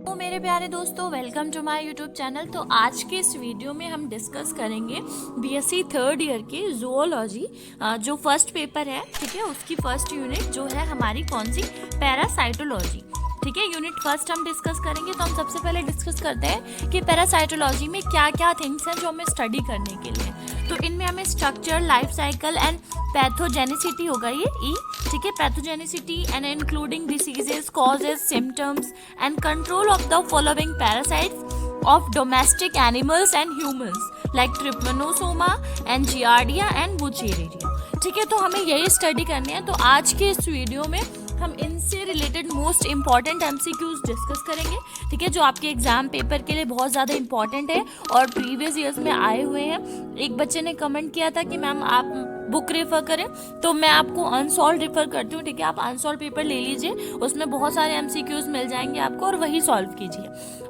तो मेरे प्यारे दोस्तों, welcome to my YouTube channel. तो आज के इस वीडियो में हम डिस्कस करेंगे बीएससी थर्ड ईयर की जूलॉजी जो फर्स्ट पेपर है, ठीक है, उसकी फर्स्ट यूनिट जो है हमारी कौन सी, पैरासाइटोलॉजी। ठीक है, यूनिट फर्स्ट हम डिस्कस करेंगे। तो हम सबसे पहले डिस्कस करते हैं कि पैरासाइटोलॉजी में क्या क्या थिंग्स हैं जो हमें स्टडी करने के लिए। तो इनमें हमें structure, life cycle and pathogenicity होगा ये ई, ठीक है, pathogenicity and including diseases, causes, symptoms and control of the following parasites of domestic animals and humans like trypanosoma and giardia and wuchereria। ठीक है, तो हमें यही स्टडी करनी है। तो आज के इस वीडियो में हम इनसे related most important MCQs discuss करेंगे, ठीक है, जो आपके एग्जाम पेपर के लिए बहुत ज़्यादा इंपॉर्टेंट है और प्रीवियस ईयर्स में आए हुए हैं। एक बच्चे ने कमेंट किया था कि मैम आप बुक रेफर करें, तो मैं आपको अनसॉल्व रेफर करती हूँ, ठीक है। आप अनसॉल्व पेपर ले लीजिए, उसमें बहुत सारे एमसीक्यूज मिल जाएंगे आपको और वही सॉल्व कीजिए।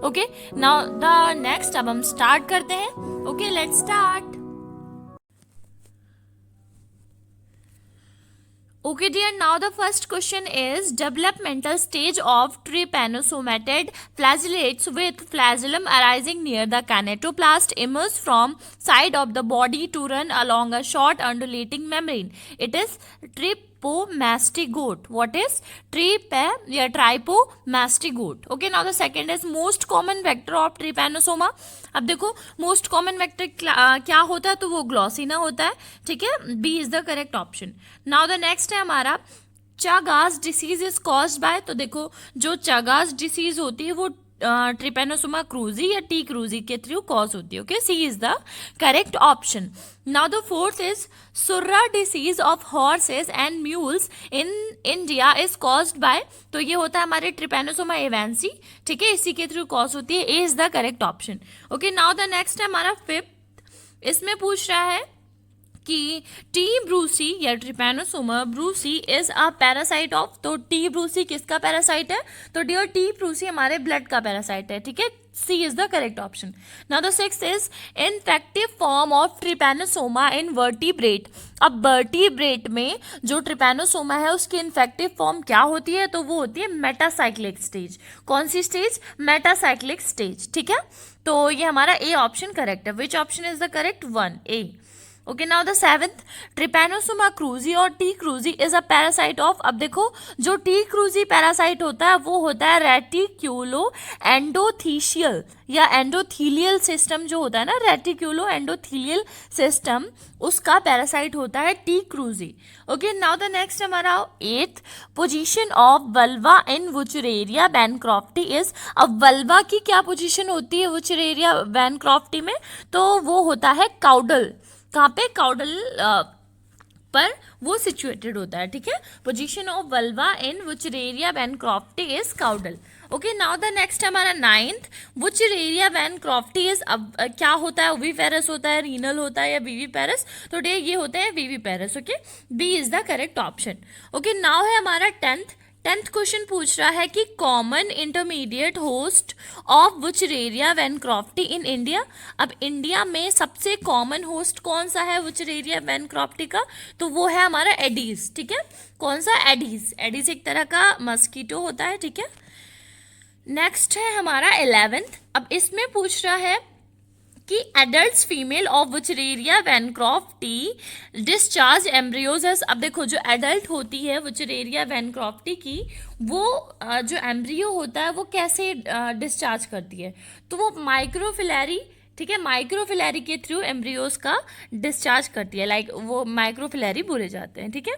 ओके, नाउ द नेक्स्ट, अब हम स्टार्ट करते हैं। Okay, let's start. Okay dear, now the first question is developmental stage of trypanosomatid flagellates with flagellum arising near the kinetoplast emerge from side of the body to run along a short undulating membrane. It is trypomastigote. What is trypomastigote? Okay, now the second is most common vector of trypanosoma. अब देखो most common vector क्या होता है, तो वो ग्लॉसिना होता है, ठीक है। B is the correct option. Now the next है हमारा Chagas disease is caused by. तो देखो जो चागास डिसीज होती है वो ट्रिपेनोसोमा क्रूजी या टी क्रूजी के थ्रू कॉज होती है। Okay, C is the correct option. Now the fourth is surra disease of horses and mules in India is caused by. तो ये होता है हमारे ट्रिपेनोसोमा एवेंसी, ठीक है, इसी के थ्रू कॉज होती है। A is the correct option. Okay, now the next है हमारा फिफ्थ। इसमें पूछ रहा है कि टी ब्रूसी या Trypanosoma brucei is a parasite of. तो टी ब्रूसी किसका पैरासाइट है, तो डियर टी ब्रूसी हमारे ब्लड का पैरासाइट है, ठीक है। C is the correct option. Now the sixth is infective form of Trypanosoma in vertebrate. अब वर्टिब्रेट में जो ट्रिपेनोसोमा है उसकी इन्फेक्टिव फॉर्म क्या होती है, तो वो होती है मेटासाइक्लिक स्टेज। कौन सी स्टेज, मेटासाइक्लिक स्टेज, ठीक है। तो ये हमारा ए ऑप्शन करेक्ट है। Which option is the correct one, A. Okay, now the seventh Trypanosoma cruzi और T cruzi is a parasite of. अब देखो जो टी क्रूजी पैरासाइट होता है वो होता है रेटिक्यूलो एंडोथीशियल या एंडोथीलियल सिस्टम जो होता है ना, रेटिक्यूलो एंडोथीलियल सिस्टम, उसका पैरासाइट होता है T cruzi. Okay, now the next हमारा एथ position of vulva in Wuchereria bancrofti is. अब वल्वा की क्या पोजीशन होती है वुचरेरिया बैनक्रॉफ्टी में, तो वो होता है काउडल। कहाँ पे, काउडल पर वो सिचुएटेड होता है, ठीक है। Position of vulva in Wuchereria bancrofti is caudal. Okay, now the next हमारा नाइन्थ वुचरेरिया बैनक्रॉफ्टी इज। अब क्या होता है, ओविपेरस होता है, रीनल होता है या विविपेरस, तो डे ये होते हैं viviparous. Okay, B is the correct option. Okay, now है हमारा टेंथ क्वेश्चन पूछ रहा है कि common intermediate host of Wuchereria bancrofti in India. अब इंडिया में सबसे कॉमन होस्ट कौन सा है वुचरेरिया बैनक्रॉफ्टी का, तो वो है हमारा एडीज, ठीक है। कौन सा, एडीज। एडीज एक तरह का मस्कीटो होता है, ठीक है। नेक्स्ट है हमारा 11th। अब इसमें पूछ रहा है कि adult female of Wuchereria bancrofti discharge embryos. अब देखो जो एडल्ट होती है वुचरेरिया बैनक्रॉफ्टी की, वो जो एम्ब्रियो होता है वो कैसे डिस्चार्ज करती है, तो वो माइक्रोफिलरी, ठीक है, माइक्रोफिलरी के थ्रू एम्ब्रियोज का डिस्चार्ज करती है, लाइक वो माइक्रोफिलरी बोले जाते हैं, ठीक है।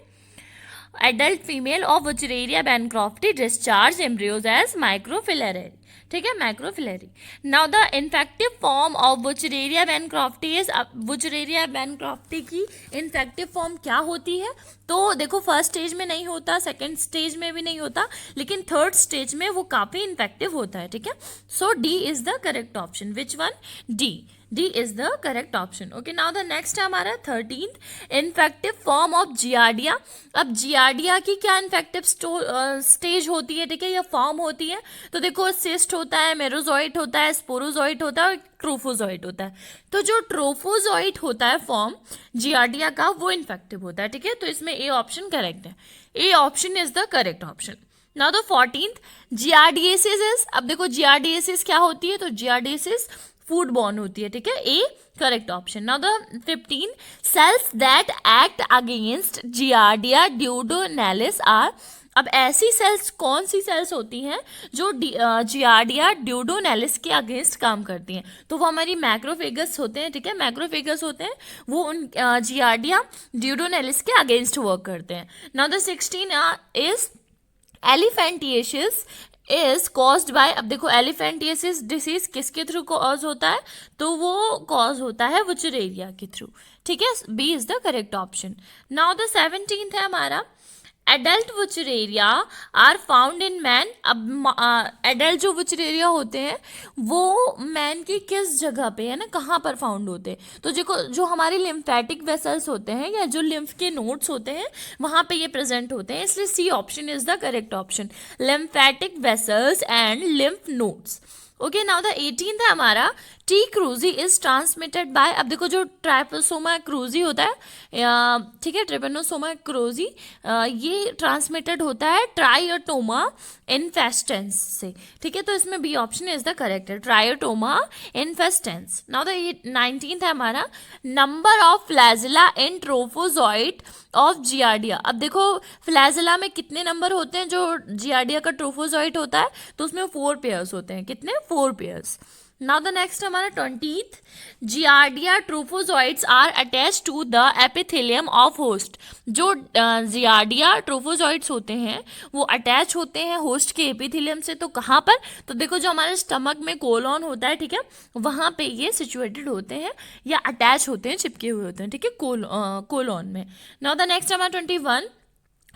Adult female of Wuchereria bancrofti discharge embryos as microfilariae, ठीक है, microfilariae. Now the infective form of Wuchereria bancrofti is. Wuchereria bancrofti की इन्फेक्टिव फॉर्म क्या होती है, तो देखो फर्स्ट स्टेज में नहीं होता, सेकंड स्टेज में भी नहीं होता, लेकिन थर्ड स्टेज में वो काफी इन्फेक्टिव होता है, ठीक है। So D is the correct option. Which one, D, D is the correct option. Okay, now the next है हमारा 13th infective form of Giardia. अब जियार्डिया की क्या इन्फेक्टिव स्टेज होती है, ठीक है, या फॉर्म होती है, तो देखो सिस्ट होता है, मेरोजोइट होता है, स्पोरोजोइट होता है और ट्रोफोजोइट होता है। तो जो ट्रोफोजोइट होता है फॉर्म जियार्डिया का, वो इन्फेक्टिव होता है, ठीक है। तो इसमें ए ऑप्शन करेक्ट है। A option is the correct option. Now the 14th giardiasis is, अब देखो जियारडिएसिस क्या होती है, तो जियारडिएसिस फूड बॉर्न होती है, ठीक है, A correct option. Now the 15 cells that act against Giardia duodenalis are, अब ऐसी सेल्स कौन सी सेल्स होती हैं जो जियार्डिया ड्यूडोनेलिस के अगेंस्ट काम करती हैं, तो वो हमारी मैक्रोफेगस होते हैं, ठीक है, मैक्रोफेगस होते हैं, वो उन जियार्डिया ड्यूडोनेलिस के अगेंस्ट वर्क करते हैं। Now the 16 is एलिफेंटिएसिस is caused bye, अब देखो एलिफेंटिएसिस डिसीज किसके थ्रू कॉज होता है, तो वो कॉज होता है वुचरेरिया के थ्रू, ठीक है, B is the correct option. Now the 17th है हमारा adult Wuchereria are found in man, अब एडल्ट जो वुचरेरिया होते हैं वो मैन की किस जगह पे है ना, कहाँ पर फाउंड होते हैं, तो जो हमारे लिम्फेटिक वेसल्स होते हैं या जो लिम्फ के नोड्स होते हैं वहाँ पे ये प्रेजेंट होते हैं, इसलिए C option is the correct option, lymphatic vessels and lymph nodes. Okay, now the 18th है हमारा T cruzi is transmitted by, अब देखो जो ट्राइपोसोमा क्रूजी होता है, ठीक है, ट्रिपेनोसोमा क्रूजी ये ट्रांसमिटेड होता है ट्राइयोटोमा इन्फेस्टेंस से, ठीक है, तो इसमें B option is the correct है, Triatoma infestans. Now the 19th है हमारा number of flagella in trophozoite of Giardia, अब देखो फ्लैजिला में कितने नंबर होते हैं, जो जियार्डिया का ट्रोफोजोइट होता है तो उसमें 4 पेयर्स होते हैं, कितने, 4 पेयर्स। नाउ द नेक्स्ट हमारा 20th Giardia trophozoites are attach to the epithelium of host, जो जियार्डिया ट्रोफोजोइट्स होते हैं वो अटैच होते हैं होस्ट के एपिथेलियम से, तो कहाँ पर, तो देखो जो हमारे स्टमक में कोलॉन होता है, ठीक है, वहाँ पे ये सिचुएटेड होते हैं या अटैच होते हैं, चिपके हुए होते हैं, ठीक है, कोलॉन में। नाउ द नेक्स्ट हमारा 21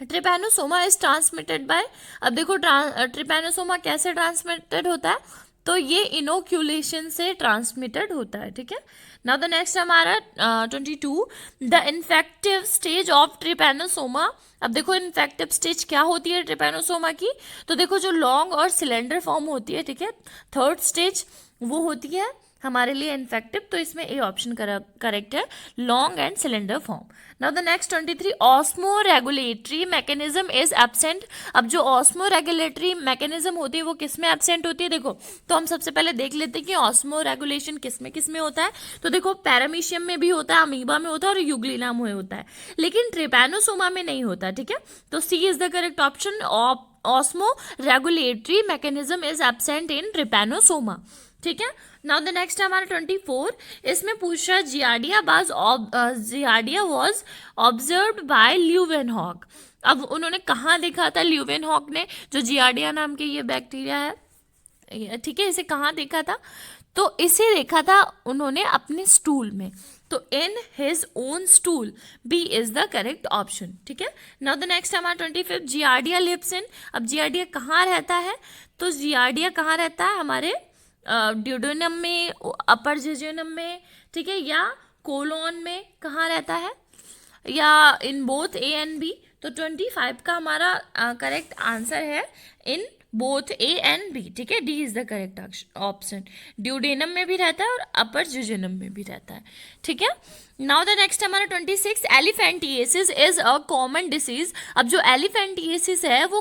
ट्रिपैनोसोमा इज ट्रांसमिटेड बाय, अब देखो ट्रिपैनोसोमा कैसे ट्रांसमिटेड होता है, तो ये इनोक्यूलेशन से ट्रांसमिटेड होता है, ठीक है। नाउ द नेक्स्ट हमारा 22 the infective stage of Trypanosoma, अब देखो इन्फेक्टिव स्टेज क्या होती है ट्रिपैनोसोमा की, तो देखो जो लॉन्ग और सिलेंडर फॉर्म होती है, ठीक है, थर्ड स्टेज वो होती है हमारे लिए इन्फेक्टिव, तो इसमें ए ऑप्शन करेक्ट है, long and cylinder form. Now the next 23 osmo regulatory mechanism is absent, अब जो ऑस्मो रेगुलेटरी मैकेनिज्म होती है वो किस में एब्सेंट होती है, देखो तो हम सबसे पहले देख लेते हैं कि ऑस्मो रेगुलेशन किस में होता है, तो देखो पैरामीशियम में भी होता है, अमीबा में होता है और यूग्लिना में होता है, लेकिन ट्रिपैनोसोमा में नहीं होता, ठीक है, तो C is the correct option, osmoregulatory mechanism is absent in Trypanosoma, ठीक है। नाउ द नेक्स्ट हमारा 24 इसमें पूछ रहा है giardia was observed bye Leeuwenhoek, अब उन्होंने कहाँ देखा था ल्यूवेनहॉक ने, जो जियार्डिया नाम के ये बैक्टीरिया है, ठीक है, इसे कहाँ देखा था, तो इसे देखा था उन्होंने अपने स्टूल में, तो in his own stool, B is the correct option, ठीक है। नाउ द नेक्स्ट हमारा 25 जियार्डिया लिव्स इन, अब जियार्डिया कहाँ रहता है, तो जियार्डिया कहाँ रहता है, हमारे ड्यूडेनम में, अपर जेजुनम में, ठीक है, या कोलोन में कहाँ रहता है, या in both A and B, तो 25 का हमारा करेक्ट आंसर है in both A and B, ठीक है, D is the correct option, duodenum में भी रहता है और अपर जेजुनम में भी रहता है, ठीक है। नाउ द नेक्स्ट हमारा 26 एलिफेंटिएसिस इज अ कॉमन डिसीज, अब जो एलिफेंटिएसिस है वो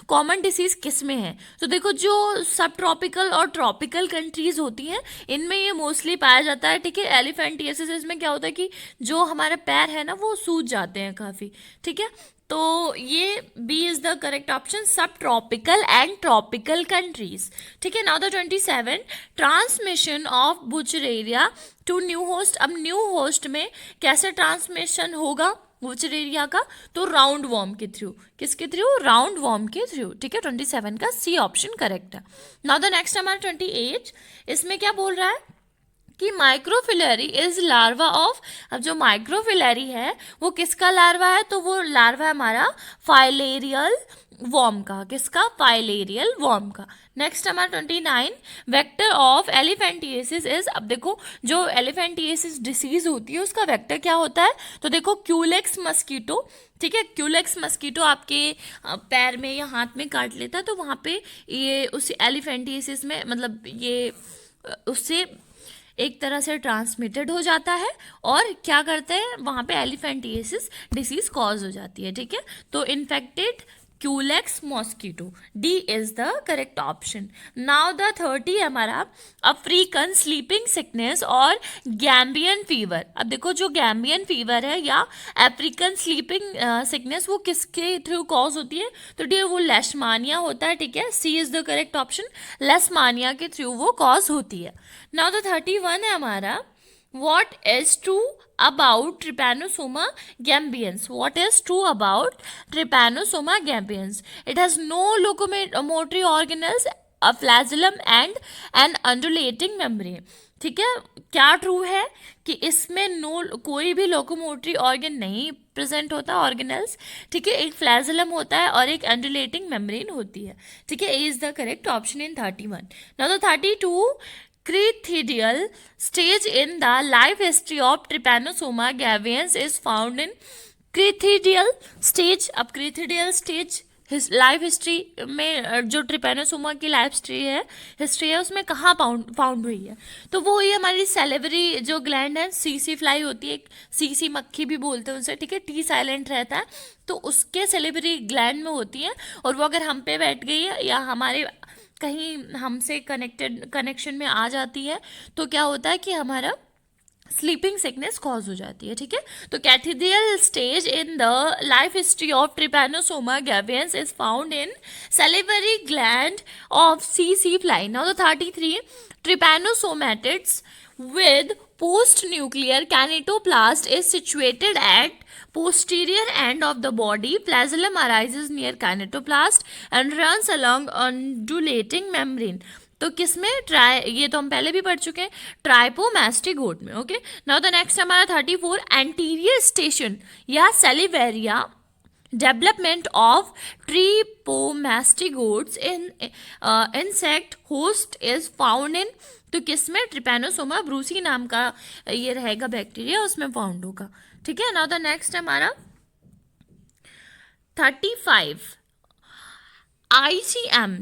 कॉमन डिसीज किस में है, तो देखो जो सब ट्रॉपिकल और ट्रॉपिकल कंट्रीज होती हैं इनमें ये मोस्टली पाया जाता है, ठीक है। एलिफेंटिएसिस इसमें क्या होता है कि जो हमारे पैर है ना वो सूज जाते हैं काफ़ी, ठीक है, तो ये B is the correct option, sub tropical and tropical countries, ठीक है। Now the 27 transmission of wuchereria to new host, अब न्यू होस्ट में कैसे ट्रांसमिशन होगा बुचरेरिया का, तो राउंड वॉर्म के थ्रू, किसके थ्रू, राउंड वॉर्म के थ्रू, ठीक है, 27 का सी ऑप्शन करेक्ट है। नाउ द नेक्स्ट हमारा 28 इसमें क्या बोल रहा है कि माइक्रोफिलरी इज लार्वा ऑफ, अब जो माइक्रोफिलरी है वो किसका लार्वा है, तो वो लार्वा है हमारा फाइलेरियल वॉर्म का, किसका, फाइलेरियल वॉर्म का। नेक्स्ट हमारा 29 वेक्टर ऑफ एलिफेंटिएसिस इज, अब देखो जो एलिफेंटिएसिस डिसीज होती है उसका वेक्टर क्या होता है, तो देखो क्यूलेक्स मस्कीटो, ठीक है, क्यूलेक्स मस्कीटो आपके पैर में या हाथ में काट लेता है तो वहाँ पे ये उस एलिफेंटिएसिस में मतलब ये उससे एक तरह से ट्रांसमिटेड हो जाता है और क्या करते हैं वहाँ पे एलिफेंटिएसिस डिसीज कॉज हो जाती है, ठीक है, तो infected Culex mosquito, D is the correct option. Now the 30 हमारा अफ्रीकन स्लीपिंग सिकनेस और गैम्बियन फीवर. अब देखो जो गैम्बियन फीवर है या अफ्रीकन स्लीपिंग सिकनेस वो किसके थ्रू कॉज होती है, तो डियर वो लेशमानिया होता है. ठीक है, C is the correct option. Leishmania के थ्रू वो कॉज होती है. नाउ द 31 है हमारा what is true about Trypanosoma gambians? What is true about Trypanosoma gambians? It has no locomotory organelles, a flagellum and an undulating membrane. ठीक है, क्या true है कि इसमें कोई भी लोकोमोटरी ऑर्गन नहीं प्रेजेंट होता, ऑर्गेनल्स. ठीक है, एक फ्लैजलम होता है और एक एंडुलेटिंग मेम्ब्रेन होती है. ठीक है, A is the correct option in 31. Now the 32 Crethidal stage in the life history of Trypanosoma gaviens is found in Crethidal stage. अब Crethidal stage लाइफ हिस्ट्री में जो ट्रिपेनोसोमा की लाइफ हिस्ट्री है उसमें कहाँ फाउंड हुई है, तो वो हुई हमारी सेलेवरी जो ग्लैंड है, सीसी फ्लाई होती है, सीसी मक्खी भी बोलते हैं उसे. ठीक है, टी साइलेंट रहता है, तो उसके सेलेवरी ग्लैंड में होती है. और वो अगर हम पे बैठ गई है या हमारे कहीं हमसे कनेक्शन में आ जाती है तो क्या होता है कि हमारा स्लीपिंग सिकनेस कॉज हो जाती है. ठीक है, तो crithidial stage in the life history of Trypanosoma gambiense is found in salivary gland of C fly. Now the 33 trypanosomatids with post-nuclear kinetoplast is situated at posterior end of the body. Flagellum arises near kinetoplast and runs along undulating membrane. तो किसमें ये तो हम पहले भी पढ़ चुके हैं, ट्राइपोमैस्टिगोट में. ओके, नाउ द नेक्स्ट हमारा 34 एंटीरियर स्टेशन या सेलिवेरिया development of trypomastigotes in insect host is found in. तो किसमें, ट्रिपैनोसोमा ब्रूसी नाम का ये रहेगा बैक्टीरिया, उसमें फाउंड होगा. ठीक है, नाउ द नेक्स्ट हमारा 35 IgM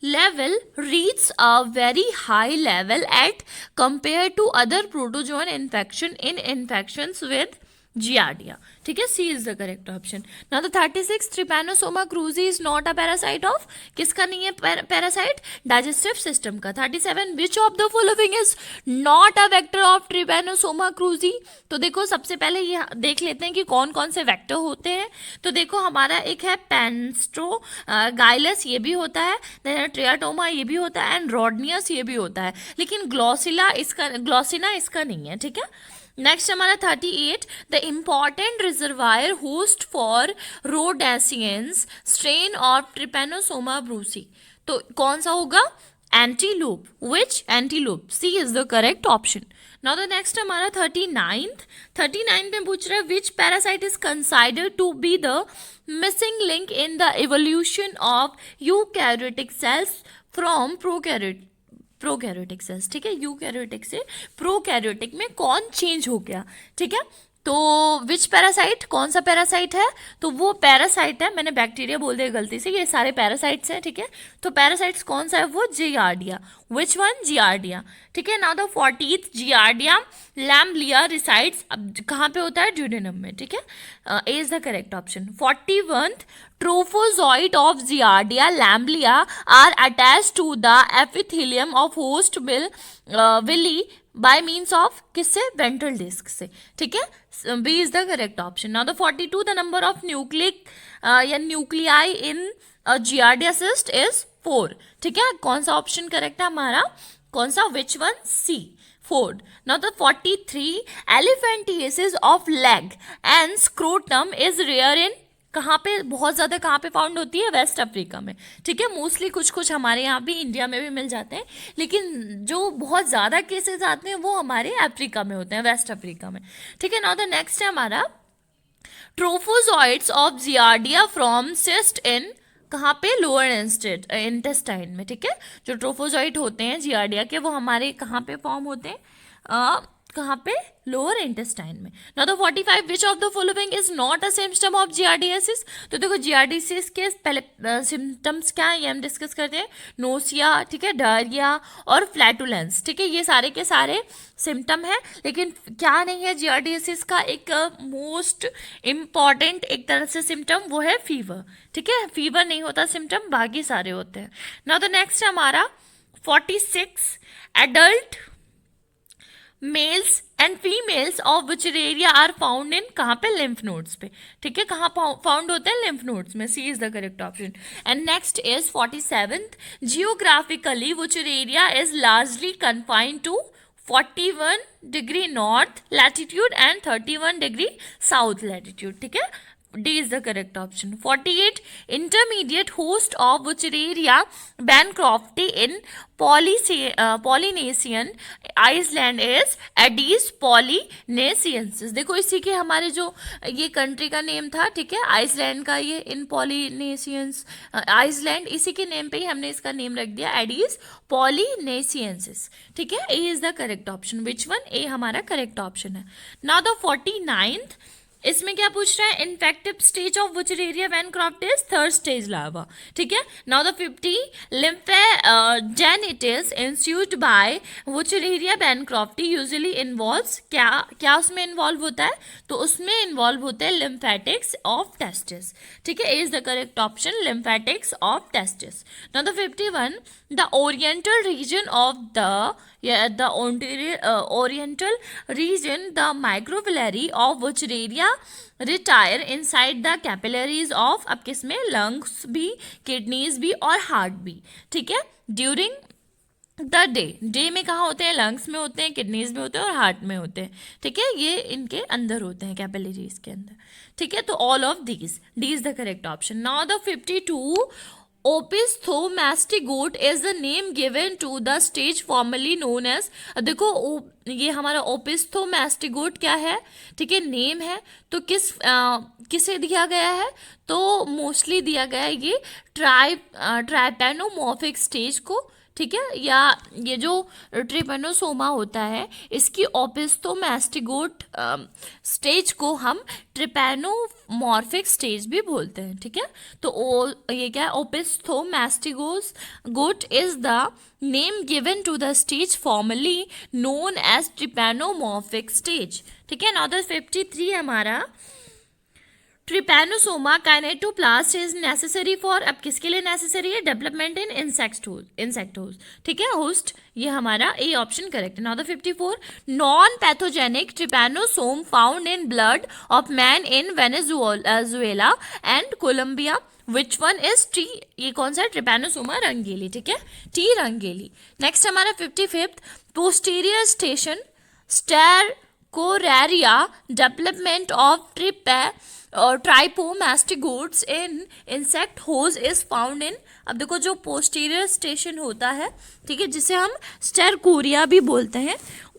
level reaches a very high level at compared to other protozoan infection in infections with Giardia. ठीक है, C is the correct option. Now the 36 Trypanosoma cruzi is not a parasite of, किसका नहीं है parasite, digestive system का. 37 which of the following is not a vector of Trypanosoma cruzi. तो देखो सबसे पहले ये देख लेते हैं कि कौन कौन से वेक्टर होते हैं. तो देखो हमारा एक है पेंस्ट्रो गाइलस, ये भी होता है, देन ट्रियाटोमा ये भी होता है, एंड रोडनियस ये भी होता है, लेकिन ग्लोसिना इसका नहीं है. ठीक है, नेक्स्ट हमारा 38 the important reservoir host for rhodesiense strain of Trypanosoma brucei. तो कौन सा होगा, antelope. Which antelope, C is the correct option. Now the next हमारा 39 में पूछ रहा है which parasite is considered to be the missing link in the evolution of eukaryotic cells from prokaryotic cells. ठीक है, यूकैरियोटिक से प्रोकैरियोटिक में कौन चेंज हो गया. ठीक है, तो विच पैरासाइट, कौन सा पैरासाइट है, तो वो पैरासाइट है, मैंने बैक्टीरिया बोल दिया गलती से, ये सारे पैरासाइट्स हैं. ठीक है, तो पैरासाइट्स कौन सा है, वो जियार्डिया. Which one, Giardia. ठीक है, now the 40th Giardia lamblia resides, अब कहाँ पे होता है, ड्यूडेनम में. ठीक है, A is the correct option. 41 trophozoite of Giardia lamblia are attached to the epithelium of host villi by means of किससे, ventral disc से. ठीक है, B is the correct option. Now the 42 the number of या nuclei in Giardia cyst is 4. ठीक है, कौन सा option correct है हमारा, कौन सा, which one, C 4. Now the 43 elephantiasis of leg and scrotum is rare in, कहाँ पे बहुत ज़्यादा कहाँ पे फाउंड होती है, वेस्ट अफ्रीका में. ठीक है, मोस्टली कुछ हमारे यहाँ भी इंडिया में भी मिल जाते हैं, लेकिन जो बहुत ज़्यादा केसेस आते हैं वो हमारे अफ्रीका में होते हैं, वेस्ट अफ्रीका में. ठीक है, नाउ द नेक्स्ट है हमारा ट्रोफोजॉइड्स ऑफ जियार्डिया फ्रॉम सिस्ट इन, कहाँ पे, लोअर इंटेस्टाइन में. ठीक है, जो ट्रोफोजॉइड होते हैं जियार्डिया के वो हमारे कहाँ पे फॉर्म होते हैं, कहाँ पे? लोअर इंटेस्टाइन में. Now the 45 which of the following is not a symptom of giardiasis. तो देखो जीआरडीएसिस के पहले सिम्टम्स क्या है ये हम डिस्कस करते हैं. नोसिया, ठीक है, डायरिया और फ्लैटुलेंस, ठीक है, ये सारे के सारे सिम्टम है. लेकिन क्या नहीं है जीआरडीएसिस का एक मोस्ट इम्पॉर्टेंट एक तरह से सिम्टम, वो है फीवर. ठीक है, फीवर नहीं होता सिम्टम, बाकी सारे होते हैं. नाउ द नेक्स्ट हमारा 46 adult males and females of Wuchereria are found in, कहाँ पे? लिम्फ नोड्स पे. ठीक है, कहाँ फाउंड होते हैं? लिम्फ नोड्स में. C is the correct option. And next is 47th, geographically Wuchereria is largely confined to 41 degree north latitude and 31 degree south latitude. ठीक है, D is the correct option. 48 intermediate host of Wuchereria bancrofti in Polynesian Iceland is Aedes polynesiensis. देखो इसी के हमारे जो ये country का name था, ठीक है, आइसलैंड का, ये इन पॉलिनेशियंस आइसलैंड, इसी के नेम पे ही हमने इसका नेम रख दिया एडीज पॉलिनेशियंसिस. ठीक है, A is the correct option. Which one? A हमारा करेक्ट ऑप्शन है. नाउ द 49th, इसमें क्या पूछ रहा है? Infective stage of Wuchereria bancrofti, third stage larva. ठीक है. Now the 50 lymphadengitis ensued by Wuchereria bancrofti usually involves, क्या उसमें इन्वॉल्व होता है? तो उसमें इन्वॉल्व होते हैं लिम्फेटिक्स ऑफ टेस्टिस. ठीक है, A is the correct option, lymphatics of testis. Now the 51 the oriental region of the oriental region, the microvilli of Wuchereria retire inside the capillaries of, अब किसमें? लंग्स भी, kidneys भी और heart भी. ठीक है, ड्यूरिंग द डे में कहाँ होते हैं? लंग्स में होते हैं, किडनीज में होते हैं और हार्ट में होते हैं. ठीक है, ये इनके अंदर होते हैं, कैपिलरीज के अंदर. ठीक है, तो all of these, D is the correct option. Now the 52 opisthomastigote is the name given to the stage formerly known as. देखो ये हमारा ओपिस्थोमैस्टिगोट क्या है? ठीक है, नेम है. तो किसे दिया गया है? तो मोस्टली दिया गया है ये ट्राइपैनोमॉर्फिक स्टेज को. ठीक है, या ये जो ट्रिपेनोसोमा होता है, इसकी ओपिस्थोमैस्टिगोट स्टेज को हम ट्रिपेनोमॉर्फिक स्टेज भी बोलते हैं. ठीक है, तो ये क्या है? Opisthomastigote is the name given to the stage formerly known as trypanomorphic stage. ठीक है. नाउ द 53 हमारा Trypanosoma kinetoplast is necessary for, अब किसके लिए नेसेसरी है? Development in insect host. ठीक है, होस्ट, ये हमारा ए ऑप्शन करेक्ट है. Now the 54 non pathogenic trypanosome found in blood of man in Venezuela and Colombia. Which one is T? ये कौन सा है? ट्रिपैनोसोमा रंगेली. ठीक है, टी रंगेली. नेक्स्ट हमारा 55 posterior station stercoraria development of trypomastigotes in insect host is found in. अब देखो जो पोस्टीरियर स्टेशन होता है, ठीक है, जिसे हम स्टेरकोरिया भी बोलते हैं,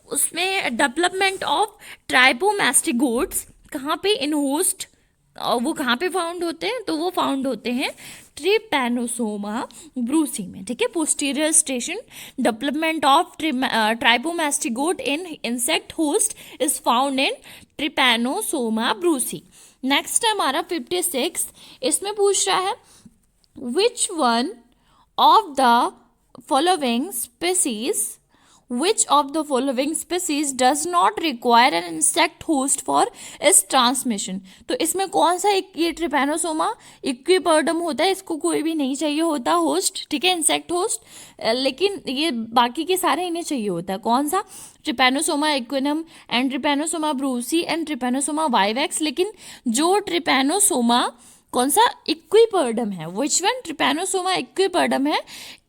उसमें डेवलपमेंट ऑफ ट्राइपोमैस्टिगोट्स कहाँ पे? इन होस्ट. वो कहाँ पे फाउंड होते हैं? तो वो फाउंड होते हैं ट्रिपैनोसोमा ब्रूसी में. ठीक है, posterior station development of trypomastigote in insect host is found in Trypanosoma brucei. Next हमारा 56, इसमें पूछ रहा है which one of the following species Which of the following species does not require an insect host for its transmission? तो इसमें कौन सा एक ये ट्रिपैनोसोमा इक्विपर्डम होता है, इसको कोई भी नहीं चाहिए होता होस्ट. ठीक है, इंसेक्ट होस्ट, लेकिन ये बाकी के सारे इन्हें चाहिए होता है. कौन सा? Trypanosoma equinum and Trypanosoma brucei and Trypanosoma vivax. लेकिन जो ट्रिपैनोसोमा कौन सा? इक्विपर्डम है. Which one? ट्रिपैनोसोमा इक्विपर्डम है.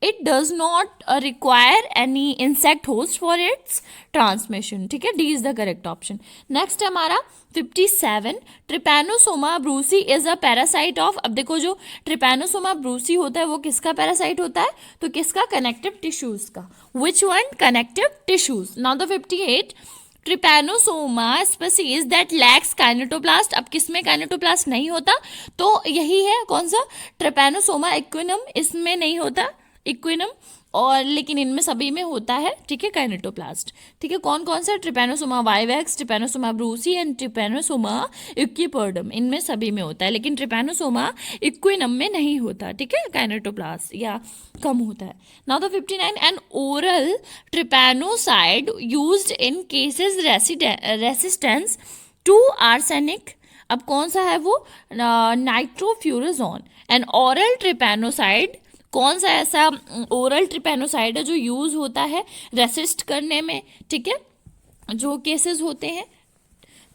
It does not require any insect host for its transmission. ठीक है, D is the correct option. Next हमारा 57 Trypanosoma Brucie is a parasite of. अब देखो जो ट्रिपैनोसोमा ब्रूसी होता है वो किसका पैरासाइट होता है? तो किसका? कनेक्टिव टिश्यूज का. Which one? Connective tissues. Now the 58 Trypanosoma species that lacks kinetoplast. अब किसमें काइनेटोप्लास्ट नहीं होता? तो यही है कौन सा? ट्रिपैनोसोमा इक्विनम, इसमें नहीं होता. इक्विनम, और लेकिन इनमें सभी में होता है, ठीक है, काइनेटोप्लास्ट। ठीक है, कौन कौन सा? Trypanosoma vivax, Trypanosoma brucei and Trypanosoma equiperdum, इनमें सभी में होता है, लेकिन ट्रिपैनोसोमा इक्विनम में नहीं होता, ठीक है, काइनेटोप्लास्ट या कम होता है। Now the 59, an oral trypanocide used in cases resistance to arsenic, अब कौन सा है वो? नाइट्रोफ्यूराजोन। एन ओरल ट्रिपैनोसाइड, कौन सा ऐसा ओरल ट्रिपैनोसाइड है जो यूज होता है रेसिस्ट करने में, ठीक है, जो केसेस होते हैं,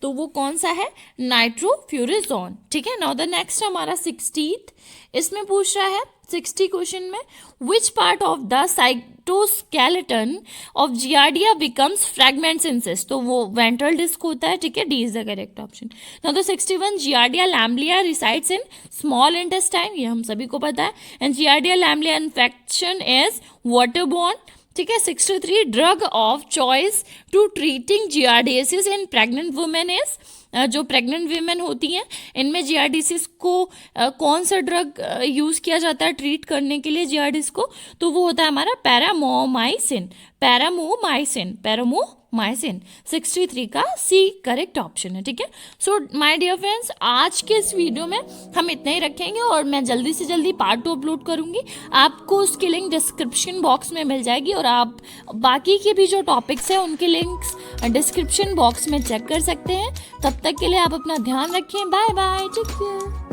तो वो कौन सा है? नाइट्रोफ्यूराजोन। ठीक है, नाउ द नेक्स्ट हमारा 60th, इसमें पूछ रहा है 60 क्वेश्चन में, which part of the cytoskeleton of Giardia becomes fragments in cyst, तो वो वेंट्रल डिस्क होता है, ठीक है, D is the correct option. Now the 61, Giardia lamblia resides in small intestine, ये हम सभी को पता है, and Giardia lamblia infection is waterborne. ठीक है, 63, drug of choice to treating giardiasis in pregnant women is, जो प्रेग्नेंट वीमेन होती हैं इनमें जियार्डिसिस को कौन सा ड्रग यूज़ किया जाता है ट्रीट करने के लिए जियार्डिस को, तो वो होता है हमारा पैरामोमाइसिन। 63 का सी करेक्ट ऑप्शन है। ठीक है, सो माय डियर फ्रेंड्स, आज के इस वीडियो में हम इतना ही रखेंगे और मैं जल्दी से जल्दी पार्ट 2 अपलोड करूंगी, आपको उसकी लिंक डिस्क्रिप्शन बॉक्स में मिल जाएगी और आप बाकी के भी जो टॉपिक्स हैं उनके लिंक्स डिस्क्रिप्शन बॉक्स में चेक कर सकते हैं। तब तक के लिए आप अपना ध्यान रखें, बाय बाय, टेक केयर।